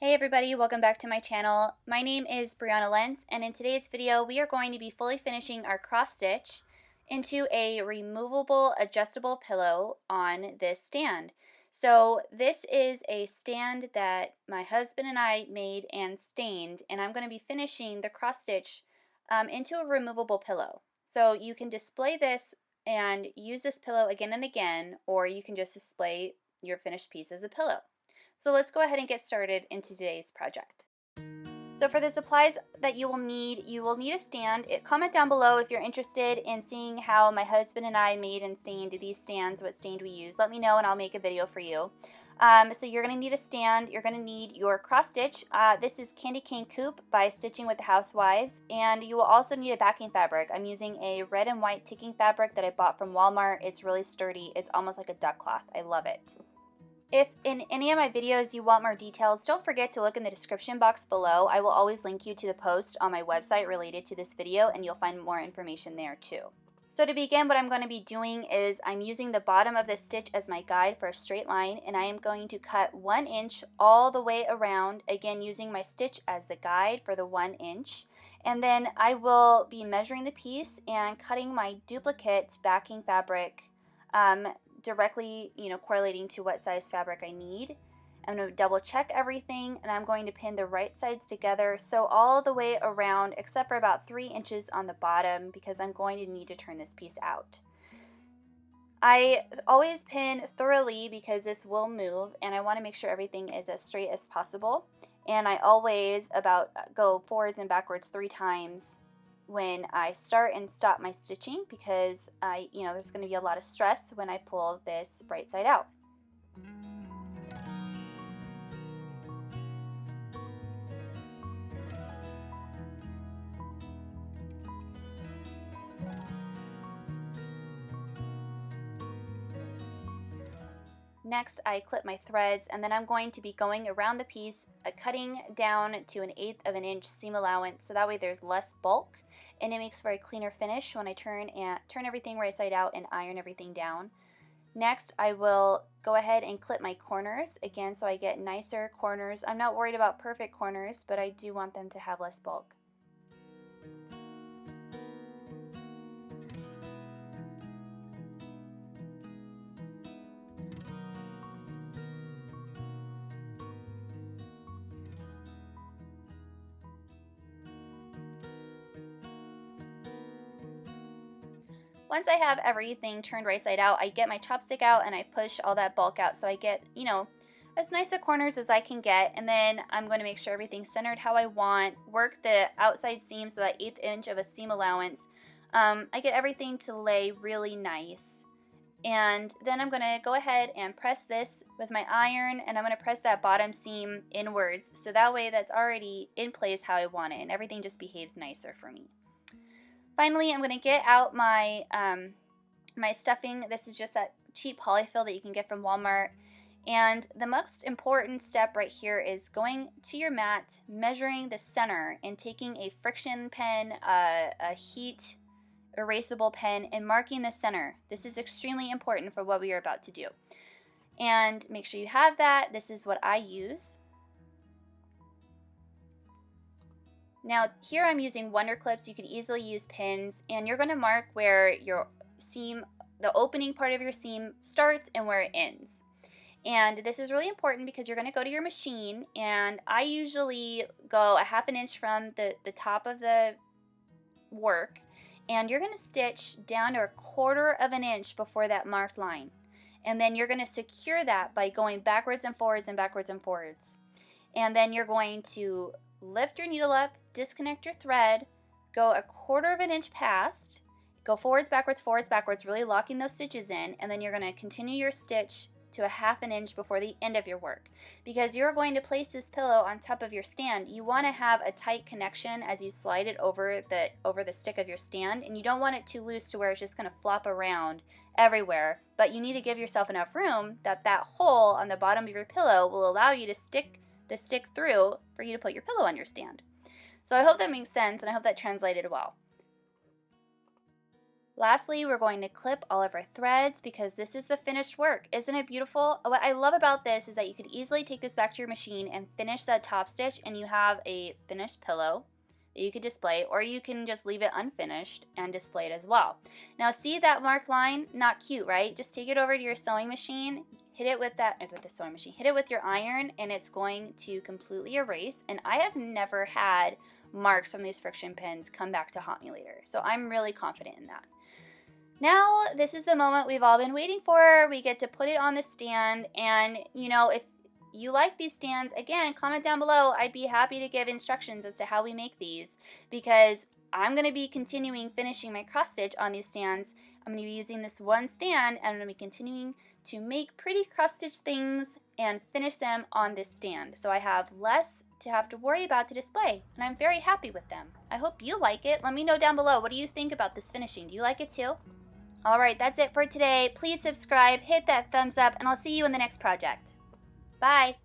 Hey everybody, welcome back to my channel. My name is Brianna Lentz, and in today's video we are going to be fully finishing our cross stitch into a removable adjustable pillow on this stand. So this is a stand that my husband and I made and stained, and I'm going to be finishing the cross stitch into a removable pillow. So you can display this and use this pillow again and again, or you can just display your finished piece as a pillow. So let's go ahead and get started into today's project. So for the supplies that you will need a stand. Comment down below if you're interested in seeing how my husband and I made and stained these stands, what stand we use. Let me know and I'll make a video for you. So you're going to need a stand, you're going to need your cross stitch. This is Candy Cane Coupe by Stitching with the Housewives, and you will also need a backing fabric. I'm using a red and white ticking fabric that I bought from Walmart. It's really sturdy, it's almost like a duck cloth. I love it. If in any of my videos you want more details, don't forget to look in the description box below. I will always link you to the post on my website related to this video, and you'll find more information there too. So to begin, what I'm going to be doing is I'm using the bottom of the stitch as my guide for a straight line, and I am going to cut 1 inch all the way around, again using my stitch as the guide for the 1 inch. And then I will be measuring the piece and cutting my duplicate backing fabric directly, correlating to what size fabric I need. I'm going to double check everything, and I'm going to pin the right sides together, so all the way around except for about 3 inches on the bottom, because I'm going to need to turn this piece out. I always pin thoroughly because this will move, and I want to make sure everything is as straight as possible. And I always go forwards and backwards 3 times when I start and stop my stitching, because there's going to be a lot of stress when I pull this right side out. Next, I clip my threads, and then I'm going to be going around the piece, cutting down to 1/8 of an inch seam allowance, so that way there's less bulk, and it makes for a cleaner finish when I turn everything right side out and iron everything down. Next, I will go ahead and clip my corners again, so I get nicer corners. I'm not worried about perfect corners, but I do want them to have less bulk. Once I have everything turned right side out, I get my chopstick out and I push all that bulk out, so I get, as nice of corners as I can get. And then I'm going to make sure everything's centered how I want, work the outside seam, so that 1/8 inch of a seam allowance. I get everything to lay really nice. And then I'm going to go ahead and press this with my iron, and I'm going to press that bottom seam inwards, so that way that's already in place how I want it, and everything just behaves nicer for me. Finally, I'm going to get out my my stuffing. This is just that cheap polyfill that you can get from Walmart. And the most important step right here is going to your mat, measuring the center, and taking a friction pen, a heat erasable pen, and marking the center. This is extremely important for what we are about to do. And make sure you have that. This is what I use. Now here I'm using Wonder Clips. You can easily use pins, and you're going to mark where your seam, the opening part of your seam starts and where it ends. And this is really important because you're going to go to your machine, and I usually go 1/2 inch from the top of the work, and you're going to stitch down to 1/4 of an inch before that marked line. And then you're going to secure that by going backwards and forwards and backwards and forwards. And then you're going to lift your needle up, disconnect your thread, go 1/4 of an inch past, go forwards, backwards, really locking those stitches in, and then you're going to continue your stitch to 1/2 an inch before the end of your work. Because you're going to place this pillow on top of your stand, you want to have a tight connection as you slide it over the stick of your stand, and you don't want it too loose to where it's just going to flop around everywhere. But you need to give yourself enough room that that hole on the bottom of your pillow will allow you to stick the stick through for you to put your pillow on your stand. So I hope that makes sense, and I hope that translated well. Lastly, we're going to clip all of our threads because this is the finished work. Isn't it beautiful? What I love about this is that you could easily take this back to your machine and finish that top stitch, and you have a finished pillow that you could display, or you can just leave it unfinished and display it as well. Now see that marked line? Not cute, right? Just take it over to your sewing machine, hit it with hit it with your iron, and it's going to completely erase. And I have never had marks from these friction pins come back to haunt me later, so I'm really confident in that. Now, this is the moment we've all been waiting for. We get to put it on the stand, and if you like these stands, again, comment down below. I'd be happy to give instructions as to how we make these, because I'm going to be continuing finishing my cross stitch on these stands. I'm going to be using this one stand, and I'm going to be continuing to make pretty cross stitch things and finish them on this stand. So I have less to have to worry about to display, and I'm very happy with them. I hope you like it. Let me know down below, what do you think about this finishing? Do you like it too? Alright, that's it for today. Please subscribe, hit that thumbs up, and I'll see you in the next project. Bye!